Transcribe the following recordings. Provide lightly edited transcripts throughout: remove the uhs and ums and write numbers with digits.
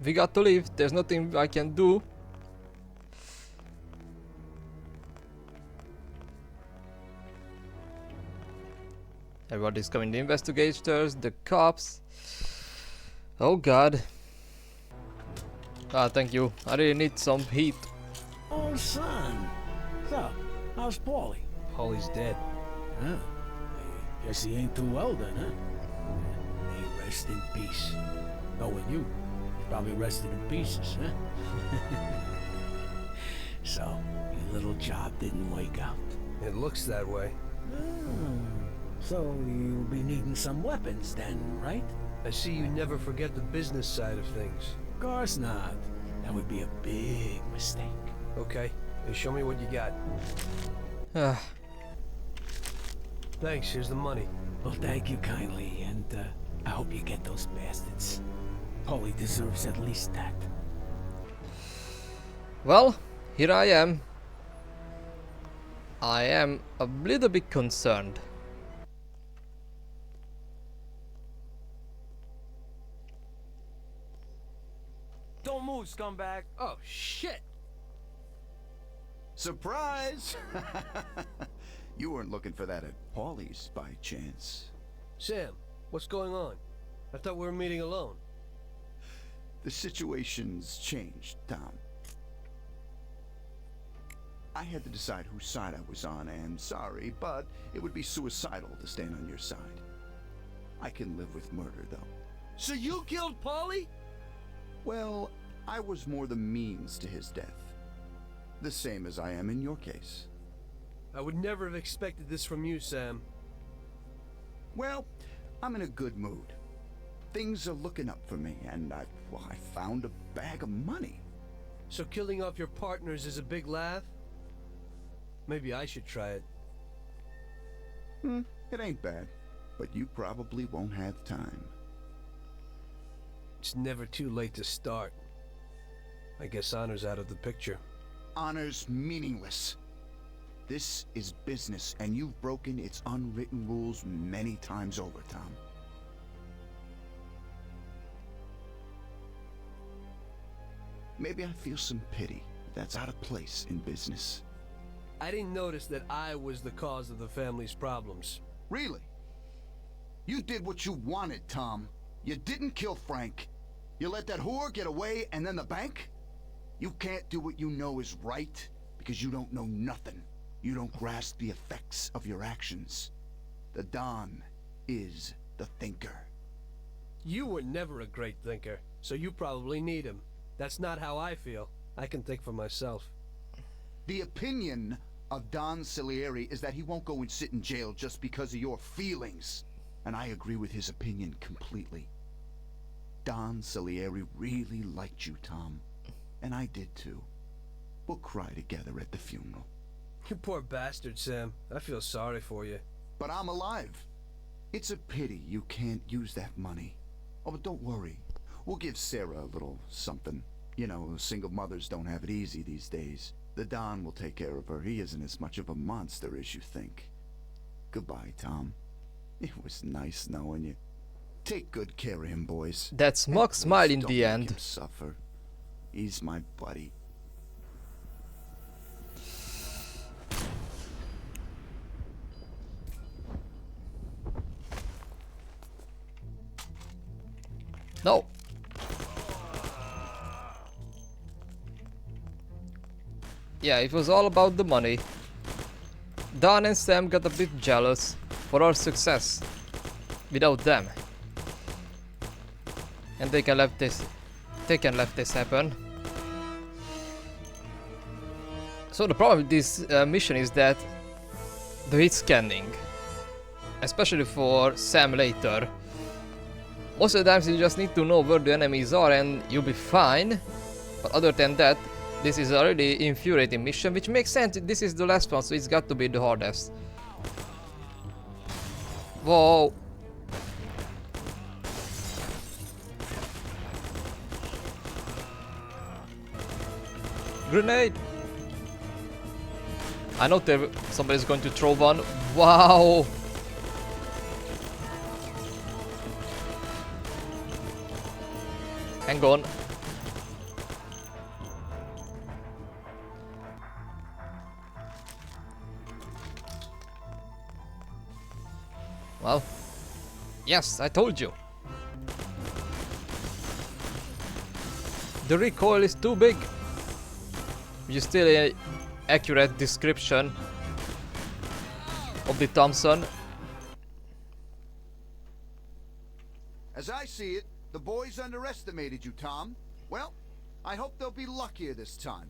We got to leave. There's nothing I can do. Everybody's coming. The investigators, the cops. Oh god. Ah, thank you. I really need some heat. Oh, son. So, how's Paulie? Paulie's dead. Huh? I guess he ain't too well then, huh? May rest in peace. Knowing you, he's probably rested in pieces, huh? So, your little job didn't work out. It looks that way. Oh, so you'll be needing some weapons then, right? I see you never forget the business side of things. Of course not. That would be a big mistake. Okay, then show me what you got. Ah, Thanks, here's the money. Well, thank you kindly, and I hope you get those bastards. Paulie deserves at least that. well, here I am. I am a little bit concerned. Don't move, scumbag! Oh, shit! Surprise! You weren't looking for that at Paulie's by chance. Sam, what's going on? I thought we were meeting alone. The situation's changed, Tom. I had to decide whose side I was on, and sorry, but it would be suicidal to stand on your side. I can live with murder, though. So you killed Paulie? Well, I was more the means to his death. The same as I am in your case. I would never have expected this from you, Sam. Well, I'm in a good mood. Things are looking up for me, and I found a bag of money. So killing off your partners is a big laugh? Maybe I should try it. It ain't bad, but you probably won't have time. It's never too late to start. I guess honor's out of the picture. Honor's meaningless. This is business, and you've broken its unwritten rules many times over, Tom. Maybe I feel some pity. That's out of place in business. I didn't notice that I was the cause of the family's problems. Really? You did what you wanted, Tom. You didn't kill Frank. You let that whore get away, and then the bank? You can't do what you know is right because you don't know nothing. You don't grasp the effects of your actions. The Don is the thinker. You were never a great thinker, so you probably need him. That's not how I feel. I can think for myself. The opinion of Don Salieri is that he won't go and sit in jail just because of your feelings. And I agree with his opinion completely. Don Salieri really liked you, Tom. And I did too. We'll cry together at the funeral. You poor bastard, Sam. I feel sorry for you. But I'm alive. It's a pity you can't use that money. Oh, but don't worry. We'll give Sarah a little something. You know, single mothers don't have it easy these days. The Don will take care of her. He isn't as much of a monster as you think. Goodbye, Tom. It was nice knowing you. Take good care of him, boys. that smug Please smile in don't the make end. him suffer. He's my buddy. No. Yeah, it was all about the money. Don and Sam got a bit jealous for our success without them. And they can let this happen. So the problem with this mission is that the hit scanning, especially for Sam later. Most of the times you just need to know where the enemies are and you'll be fine. But other than that, this is a really infuriating mission, which makes sense. This is the last one, so it's got to be the hardest. Whoa. Grenade! I know there somebody's going to throw one. Wow! Hang on. Yes, I told you. The recoil is too big. Which is still an accurate description of the Thompson. As I see it, the boys underestimated you, Tom. Well, I hope they'll be luckier this time.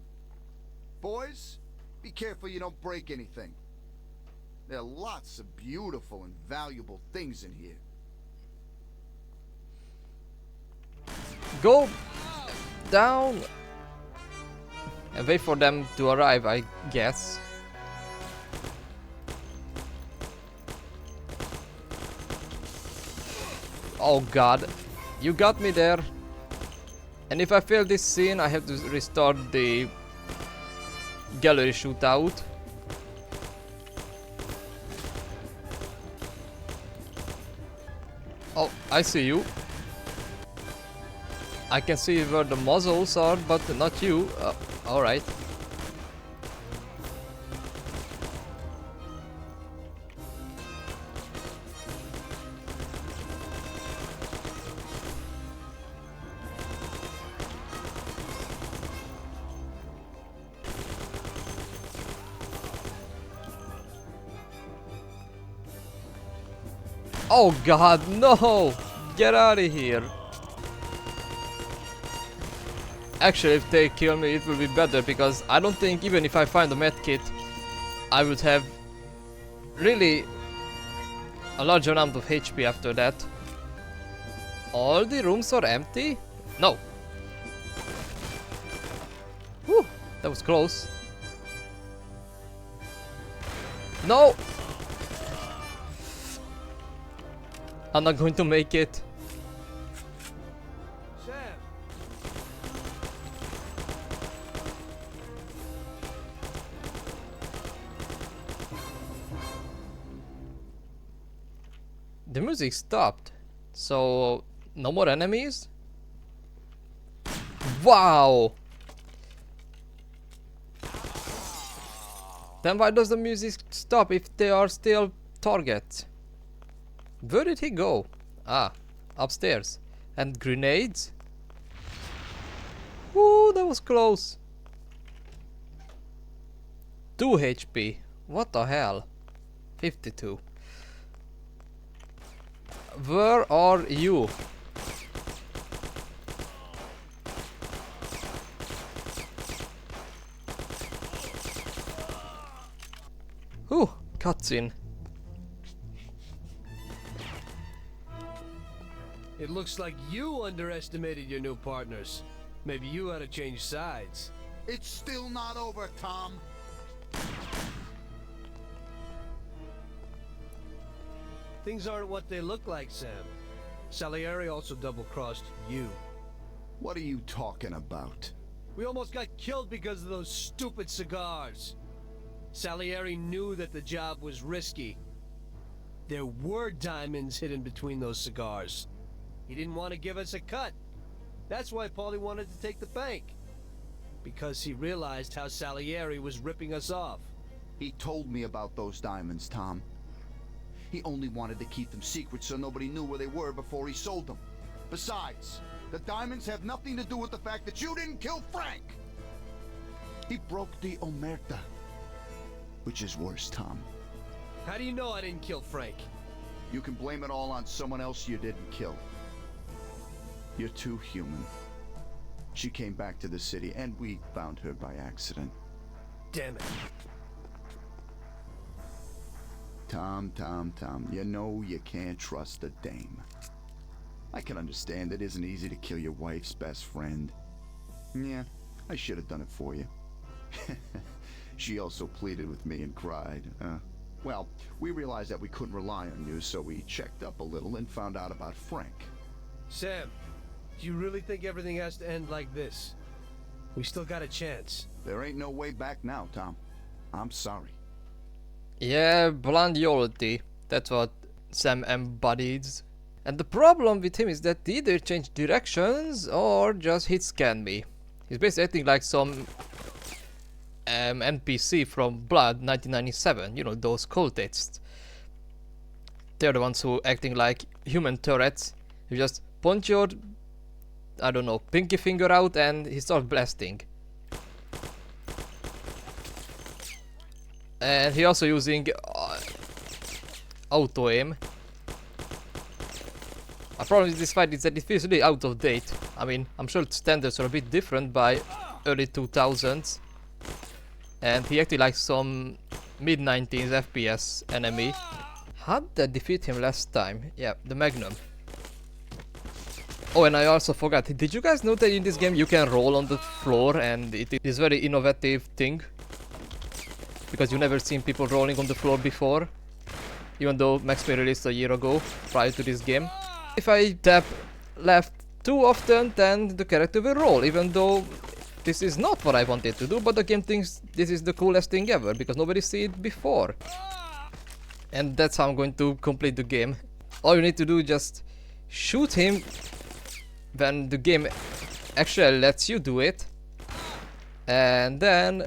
Boys, be careful you don't break anything. There are lots of beautiful and valuable things in here. Go down and wait for them to arrive, I guess. Oh god, you got me there. And if I fail this scene, I have to restart the gallery shootout. Oh, I see you. I can see where the muzzles are, but not you. Alright. Oh god, no! Get out of here! Actually, if they kill me, it will be better, because I don't think even if I find a medkit, I would have really a large amount of HP after that. All the rooms are empty? No. Whew, that was close. No! I'm not going to make it. Sam! The music stopped. So, no more enemies? Wow! Then why does the music stop if they are still targets? Where did he go? Ah, upstairs. And grenades? Ooh, that was close. 2 HP. What the hell? 52. Where are you? Ooh, cutscene. It looks like you underestimated your new partners. Maybe you ought to change sides. It's still not over, Tom. Things aren't what they look like, Sam. Salieri also double-crossed you. What are you talking about? We almost got killed because of those stupid cigars. Salieri knew that the job was risky. There were diamonds hidden between those cigars. He didn't want to give us a cut. That's why Paulie wanted to take the bank. Because he realized how Salieri was ripping us off. He told me about those diamonds, Tom. He only wanted to keep them secret so nobody knew where they were before he sold them. Besides, the diamonds have nothing to do with the fact that you didn't kill Frank. He broke the omerta. Which is worse, Tom. How do you know I didn't kill Frank? You can blame it all on someone else you didn't kill. You're too human. She came back to the city, and we found her by accident. Damn it. Tom, you know you can't trust a dame. I can understand it isn't easy to kill your wife's best friend. Yeah, I should have done it for you. She also pleaded with me and cried. Well, we realized that we couldn't rely on you, so we checked up a little and found out about Frank. Sam, do you really think everything has to end like this? We still got a chance. There ain't no way back now, Tom. I'm sorry. Yeah, blind loyalty. That's what Sam embodies. And the problem with him is that he either changed directions or just hit scan me. He's basically acting like some NPC from Blood 1997. You know, those cultists. They're the ones who acting like human turrets. You just point your, I don't know, pinky finger out and he starts blasting. And he also using auto aim. A problem with this fight is that it feels really out of date. I mean, I'm sure standards are a bit different by early 2000s. And he acted like some mid-90s FPS enemy. How did I defeat him last time? Yeah, the Magnum. Oh, and I also forgot, did you guys know that in this game you can roll on the floor, and it is very innovative thing? Because you never seen people rolling on the floor before. Even though Max Payne released a year ago, prior to this game. If I tap left too often, then the character will roll, even though this is not what I wanted to do, but the game thinks this is the coolest thing ever, because nobody seen it before. And that's how I'm going to complete the game. All you need to do is just shoot him when the game actually lets you do it. And then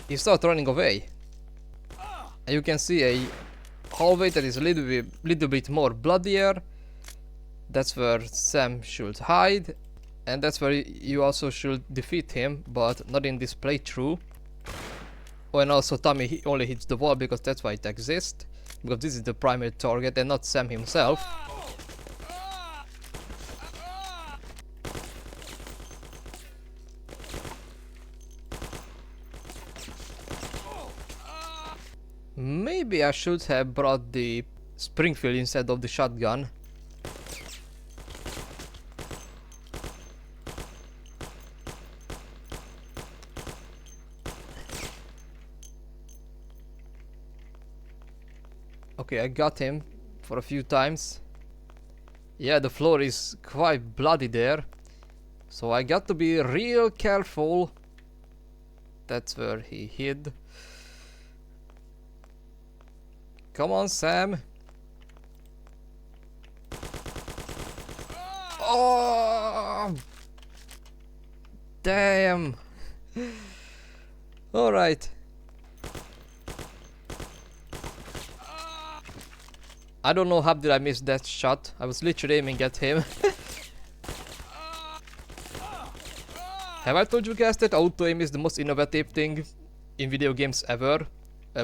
he starts running away. And you can see a hallway that is a little bit more bloodier. That's where Sam should hide. And that's where you also should defeat him, but not in this playthrough. Oh, and also Tommy only hits the wall because that's why it exists. Because this is the primary target and not Sam himself. Maybe I should have brought the Springfield instead of the shotgun. Okay, I got him for a few times. Yeah, the floor is quite bloody there. So I got to be real careful. That's where he hid. Come on, Sam. Oh! Damn. All right. I don't know how did I miss that shot. I was literally aiming at him. Have I told you guys that auto aim is the most innovative thing in video games ever?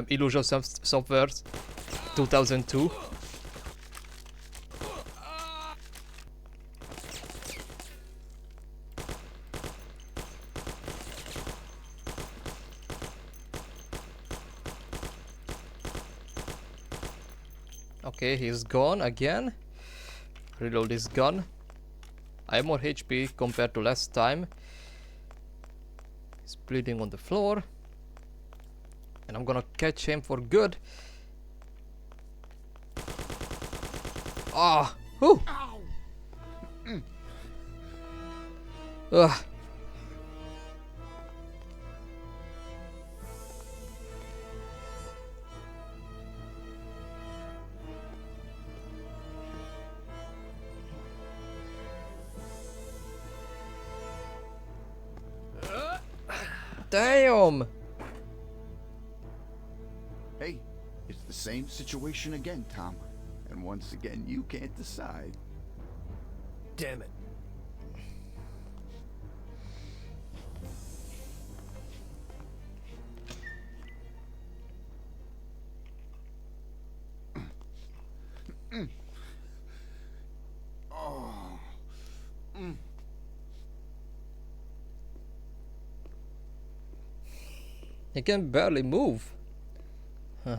Illusion Software 2002. Okay, he's gone again. Reload his gun. I have more HP compared to last time. He's bleeding on the floor. And I'm gonna catch him for good. Ah! Whew! Ugh. Damn! Hey, it's the same situation again, Tom. And once again, you can't decide. Damn it. Oh. Mm. He can barely move. Huh.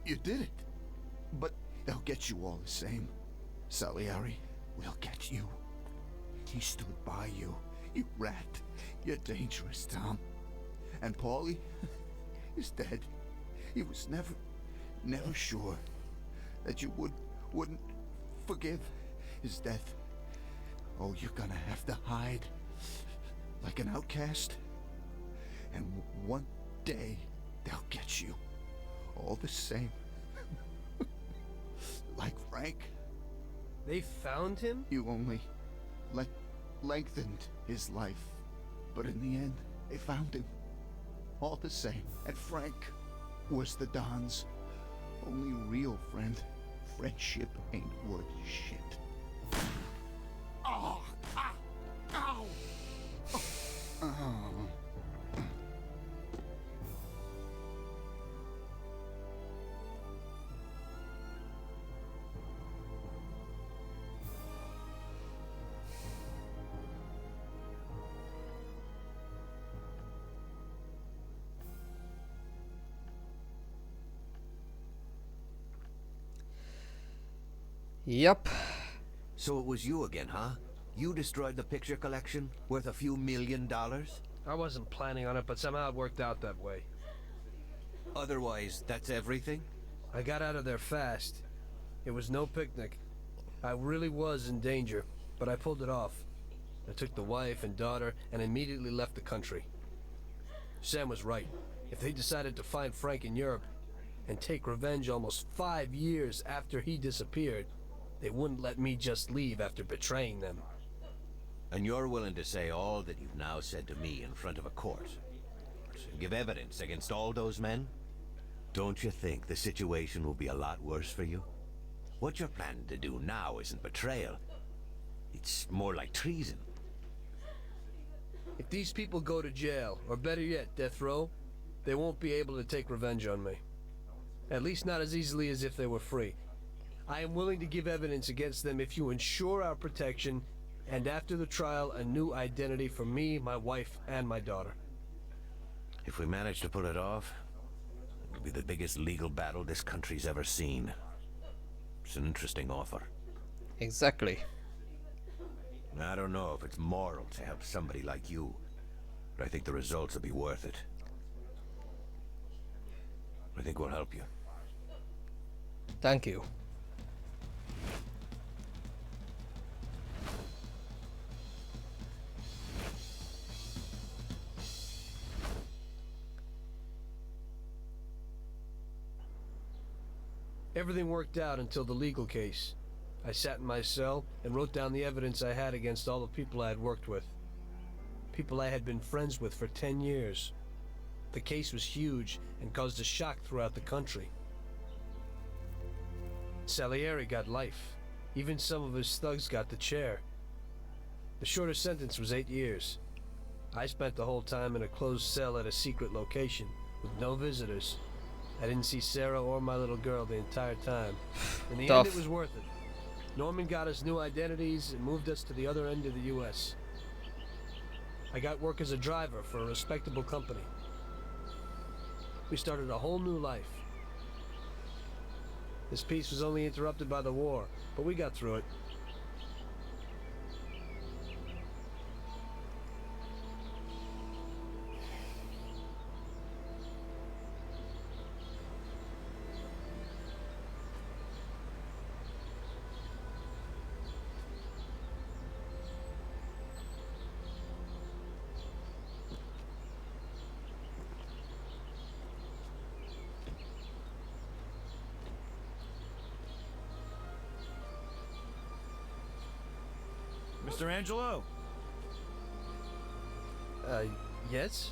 You did it. But they'll get you all the same. Salieri will get you. He stood by you. You rat. You're dangerous, Tom. And Paulie is dead. He was never sure that you wouldn't forgive his death. Oh, you're gonna have to hide like an outcast. And one day, they'll get you. All the same. Like Frank, They found him? you only lengthened his life. But in the end, they found him. All the same. And Frank was the Don's only real friend. Friendship ain't worth shit. Oh! Ah! Ow! Oh. Yep. So it was you again, huh? You destroyed the picture collection, worth a few $1 million? I wasn't planning on it, but somehow it worked out that way. Otherwise, that's everything? I got out of there fast. It was no picnic. I really was in danger, but I pulled it off. I took the wife and daughter and immediately left the country. Sam was right. If they decided to find Frank in Europe and take revenge almost 5 years after he disappeared, they wouldn't let me just leave after betraying them. And you're willing to say all that you've now said to me in front of a court? Give evidence against all those men? Don't you think the situation will be a lot worse for you? What you're planning to do now isn't betrayal. It's more like treason. If these people go to jail, or better yet, death row, they won't be able to take revenge on me. At least not as easily as if they were free. I am willing to give evidence against them if you ensure our protection, and after the trial, a new identity for me, my wife, and my daughter. If we manage to pull it off, it'll be the biggest legal battle this country's ever seen. It's an interesting offer. Exactly. I don't know if it's moral to help somebody like you, but I think the results will be worth it. I think we'll help you. Thank you. Everything worked out until the legal case. I sat in my cell and wrote down the evidence I had against all the people I had worked with. People I had been friends with for 10 years. The case was huge and caused a shock throughout the country. Salieri got life. Even some of his thugs got the chair. The shortest sentence was 8 years. I spent the whole time in a closed cell at a secret location, with no visitors. I didn't see Sarah or my little girl the entire time. In the end, it was worth it. Norman got us new identities and moved us to the other end of the U.S. I got work as a driver for a respectable company. We started a whole new life. This peace was only interrupted by the war, but we got through it. Mr. Angelo, Yes?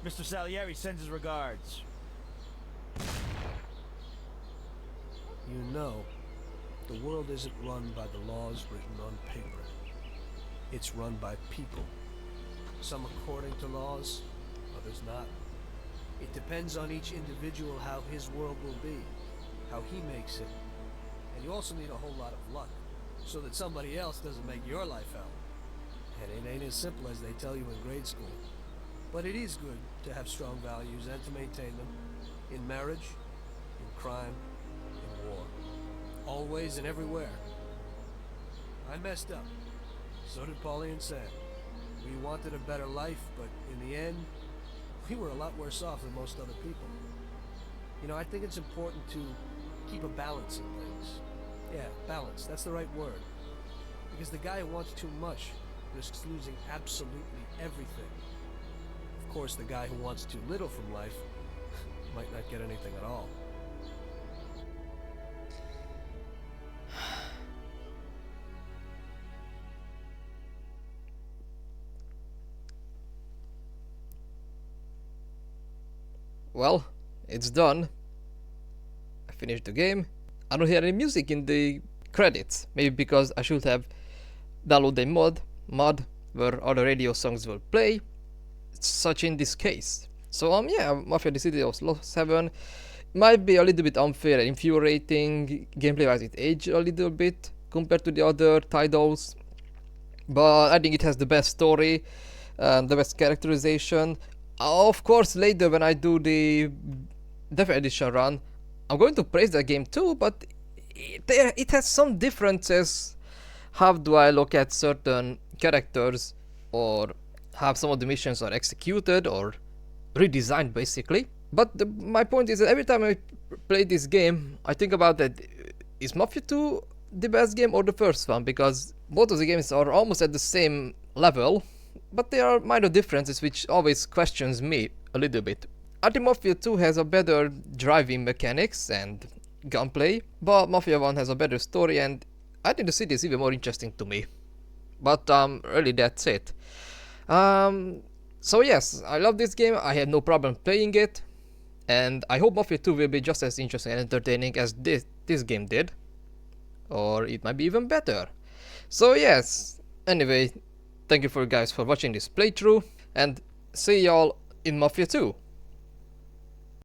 Mr. Salieri sends his regards. You know, the world isn't run by the laws written on paper. It's run by people. Some according to laws, others not. It depends on each individual how his world will be, how he makes it. And you also need a whole lot of luck, so that somebody else doesn't make your life hell. And it ain't as simple as they tell you in grade school. But it is good to have strong values and to maintain them. In marriage, in crime, in war. Always and everywhere. I messed up. So did Paulie and Sam. We wanted a better life, but in the end, we were a lot worse off than most other people. You know, I think it's important to keep a balance in things. Yeah, balance, that's the right word. Because the guy who wants too much risks losing absolutely everything. Of course, the guy who wants too little from life might not get anything at all. Well, it's done. I finished the game. I don't hear any music in the credits. Maybe because I should have downloaded a mod where all the radio songs will play. Such in this case. So yeah, Mafia: The City of Lost 7 might be a little bit unfair and infuriating. Gameplay wise it aged a little bit compared to the other titles. But I think it has the best story, the best characterization. Of course, later when I do the Death Edition run, I'm going to praise that game too, but it has some differences. How do I look at certain characters, or how some of the missions are executed or redesigned basically. But my point is that every time I play this game, I think about that, is Mafia 2 the best game or the first one? Because both of the games are almost at the same level, but there are minor differences which always questions me a little bit. I think Mafia 2 has a better driving mechanics and gunplay, but Mafia 1 has a better story, and I think the city is even more interesting to me. But really that's it. So yes, I love this game, I had no problem playing it, and I hope Mafia 2 will be just as interesting and entertaining as this game did. Or it might be even better. So yes, anyway, thank you guys for watching this playthrough, and see y'all in Mafia 2.